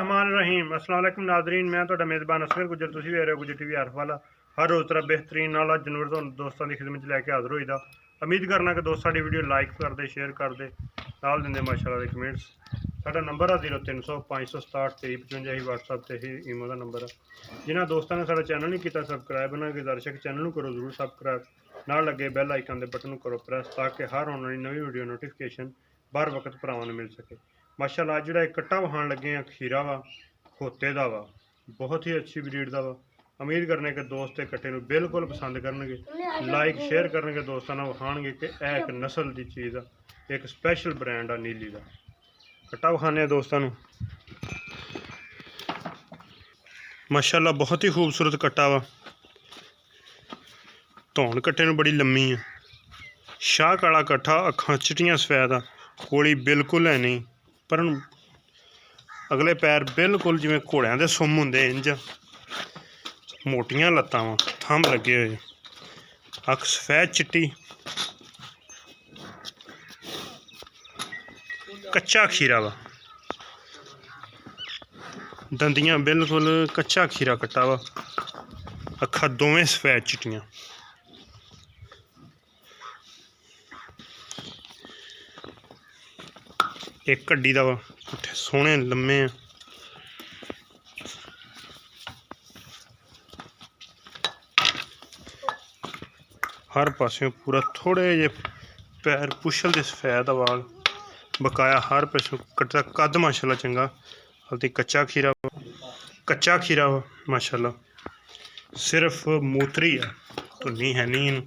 बिस्मिल्लाहिर्रहमानिर्रहीम। अस्सलाम वालेकुम नाज़रीन, मैं तो मेज़बान असगर गुजर, तुसीं वेख रहे हो गुजर टीवी हर वाला। हर रोज़ तरह बेहतरीन नाल जनवर तो दोस्तों की खिदमत लैके हाज़र होईदा। उम्मीद करना कि दोस्त साडी वीडियो लाइक करते, शेयर करते, नाल दिंदे माशाअल्लाह दे कमेंट्स। साडा नंबर है 0300 567 2355 ही व्हाट्सएप ते ही ईमो का नंबर है। जिन्होंने दोस्तों ने साडा चैनल नहीं किया सबसक्राइब, उन्होंने गुजारिश है कि चैनल करो जरूर सबसक्राइब, नाल लगे बैल आइकन के बटन करो प्रेस, ताकि हर आने वाली नवी वीडियो नोटिफिकेशन बार वक्त भरावां नूं मिल सके। माशाअल्लाह अज जिहड़ा कट्टा वखाण लगे हैं खीरा वा खोते दा वा, बहुत ही अच्छी ब्रीड का वा। उम्मीद करने के दोस्त कट्टे नूं बिल्कुल पसंद करनगे, लाइक शेयर करनगे, दोस्तों नाल वखाणगे कि यह एक नस्ल की चीज़ आ, एक स्पैशल ब्रांड आ नीली का। कट्टा वखाने दोस्तों नूं। माशाअल्लाह बहुत ही खूबसूरत कट्टा वा। धौन कट्टे नूं बड़ी लम्मी है, शाह काला कट्ठा, अखां चिट्टियां सफैद आ, कोली बिल्कुल है नहीं, पर अगले पैर बिल्कुल जिवें घोड़ियां दे सुम हुंदे इंज मोटियां लत्तां वा, थंब लगे हुए, अख सफैद चिट्टी, कच्चा खीरा वा, दंदियां बिल्कुल कच्चा खीरा कट्टा वा, अखा दोवें सफैद चिट्टियां। एक कड्डी दा वा, पुट्ठे सोहने लम्मे आ। हर पासे पूरा थोड़े जे पैर पुछल दे सफैद वाल, बकाया हर पासों कद माशाल्लाह चंगा। हल्दी कच्चा खीरा वा माशाल्लाह, सिर्फ मूत्री है, धुन्नी है नहीं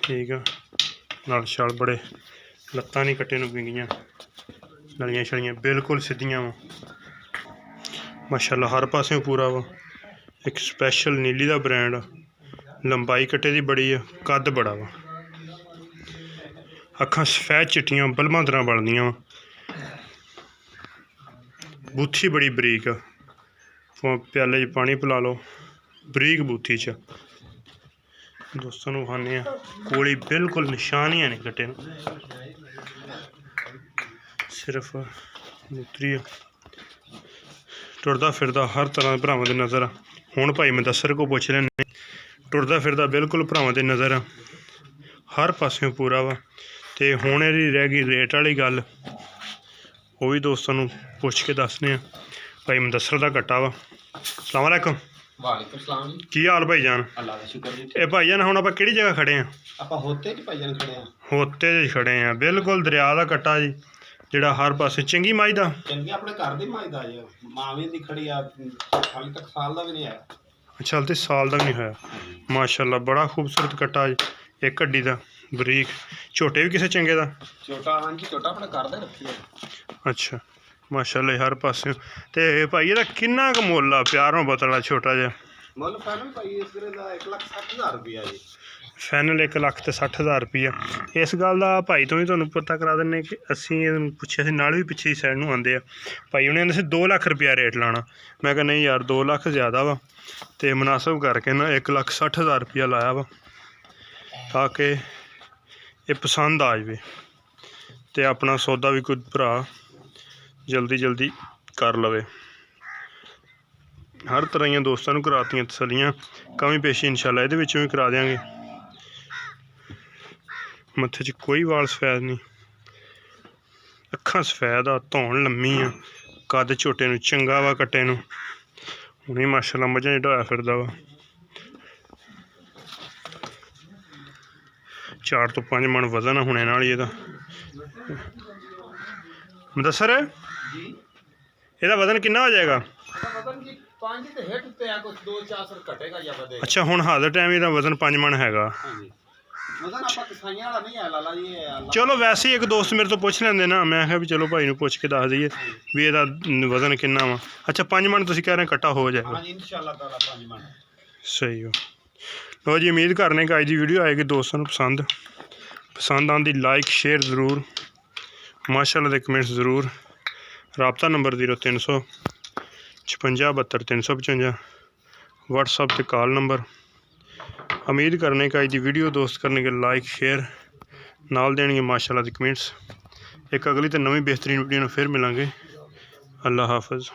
ठीक है। नाल शाल बड़े लत्तां नहीं कट्टे नूं विंगियां, नलियां छलियां बिल्कुल सीधियां वा माशाल्लाह, हर पासे पूरा वा। एक स्पैशल नीली का ब्रांड, लंबाई कट्टे की बड़ी है, कद बड़ा वा, अखां सफैद चिट्टियां बलमादरां बलदियां वा, बूथी बड़ी बरीक आ, प्याले च पानी पिला लो, बरीक बूथी च। दोस्तों नूं खाने कोली बिल्कुल निशान ही है नहीं कट्टे नूं, सिर्फ मूत्री टुरदा फिरदा हर तरह भरावां दे नज़र आ। हुण भाई मुदस्सर को पुछ लैने, टुरदा फिरदा बिल्कुल भरावां दे नज़र आ, हर पासों पूरा वा। ते हुण इहदी रह गई रेट वाली गल, वो भी दोस्तों नूं पुछ के दसने भाई मुदस्सर दा कट्टा वा। अस्सलाम वालेकुम। वालेकुम सलाम जी। की हाल भाई जान? अल्लाह दा शुक्र जी। ए भाई जान हुण आपां किहड़ी जगह खड़े हैं? आपां होते च भाई जान खड़े हैं। होते च खड़े हैं, बिल्कुल दरिया दा कट्टा जी, जिहड़ा हर पासे चंगी मझ दा। चंगी अपने घर दी मझ दा जी, मां भी दी खड़ी आ, हाले तक साल दा भी नहीं आया। अच्छा हाले साल दा भी नहीं होया माशाल्लाह, बड़ा खूबसूरत कट्टा जी, एक हड्डी दा बरीक, झोटे भी किसे चंगे दा? छोटा हां जी, छोटा अपने घर दा रखी है। अच्छा माशाल्लाह हर पासे। ते भाई ਇਹਦਾ किन्ना क मुੱਲ आ प्यारों बतला छोटा जिहा? मुੱਲ फाइनल भाई इस गिरे दा 1,60,000 रुपया जी। फाइनल 1,60,000 रुपया। इस गल का भाई तो भी तुहानूं पता करा दिंदे कि असीं पुछया सी, नाल भी पिछली साइड नूं आंदे आ भाई, उन्हें आंदे सी 2 लाख रुपया रेट लाना। मैं कहा नहीं यार 2 लाख ज़्यादा वा, ते मुनासिब करके ना 1,60,000 रुपया लाया वा, ताकि ये पसंद आ जाए ते अपना सौदा भी कोई भरा जल्दी जल्दी कर लवे। हर तरह दियां दोस्तों नूं करातियां तसलियां, कमी पेशी इंशाल्लाह इहदे विचों भी करा देंगे। मत्थे च कोई वाल सफैद नहीं, अखां सफैद आ, धौन लम्मी आ, कद झोटे नूं चंगा वा कट्टे नूं, हुणे माशाल्लाह मझां च ढोया फिरदा वा। 4 तो 5 मन वजन है हुणे नाल इहदा। मुदस्सर ਇਹਦਾ वजन कितना हो जाएगा? अच्छा हुण हाल टाइम ਇਹਦਾ वजन 5 मन हैगा। चलो वैसे ही एक दोस्त मेरे तो पूछ लेंदे ना, मैं कहा भी चलो भाई नूं पुछ के दस दईए भी ਇਹਦਾ वजन कितना वा। अच्छा 5 मन तुसीं कह रहे कट्टा हो जाएगा? सही हो। लो जी, उम्मीद करने कि अज की वीडियो आएगी दोस्तों नूं पसंद आंदी, लाइक शेयर ज़रूर, माशाल्लाह दे कमेंट्स ज़रूर। राबता नंबर 0300 56 72 355, व्हाट्सअप ते कॉल नंबर। उम्मीद करने कि अज की वीडियो दोस्त करने के लाइक शेयर नाल देंगे माशाल्लाह दे कमेंट्स। एक अगली तो नवी बेहतरीन वीडियो फिर मिलेंगे। अल्लाह हाफिज़।